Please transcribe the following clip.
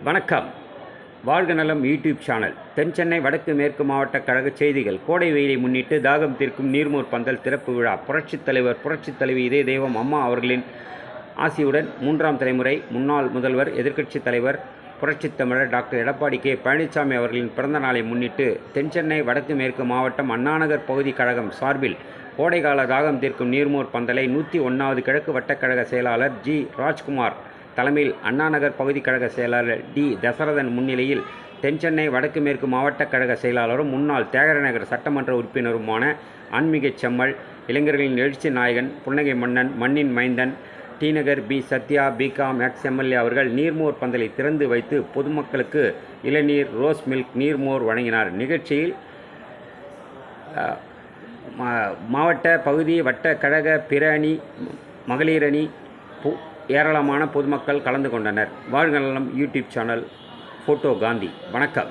வணக்கம். வாழ்க நலம் யூடியூப் சேனல். தென் சென்னை வடக்கு மேற்கு மாவட்ட கழக செய்திகள். கோடை வெயிலை முன்னிட்டு தாகம் தீர்க்கும் நீர்மோர் பந்தல் திறப்பு விழா. புரட்சித் தலைவர் புரட்சித் தலைவி இதய தெய்வம் அம்மா அவர்களின் ஆசியுடன் 3ஆம் தலைமுறை முன்னாள் முதல்வர் எதிர்க்கட்சித் தலைவர் புரட்சித் தமிழர் டாக்டர் எடப்பாடி கே பழனிசாமி அவர்களின் பிறந்த நாளை முன்னிட்டு தென் சென்னை வடக்கு மேற்கு மாவட்டம் அண்ணாநகர் பகுதி கழகம் சார்பில் கோடைகால தாகம் தீர்க்கும் நீர்மோர் பந்தலை 101வது கிழக்கு வட்டக்கழக செயலாளர் ஜி ராஜ்குமார் தலைமையில் அண்ணாநகர் பகுதி கழக செயலாளர் டி தசரதன் முன்னிலையில் தென் சென்னை வடக்கு மேற்கு மாவட்ட கழக செயலாளரும் முன்னாள் தியாகராயநகர் சட்டமன்ற உறுப்பினருமான ஆன்மீக செம்மல், இளைஞர்களின் எழுச்சி நாயகன், புன்னகை மன்னன், மண்ணின் மைந்தன், T Nagar B Sathya B Com ex MLA அவர்கள் நீர்மோர் பந்தலை திறந்து வைத்து பொதுமக்களுக்கு இளநீர், ரோஸ் மில்க், நீர்மோர் வழங்கினார். நிகழ்ச்சியில் மாவட்ட பகுதி வட்ட கழக பிற அணி, மகளிர் அணி, ஏராளமான பொதுமக்கள் கலந்து கொண்டனர். வாழ்க நலம் யூடியூப் சேனல். போட்டோ காந்தி. வணக்கம்.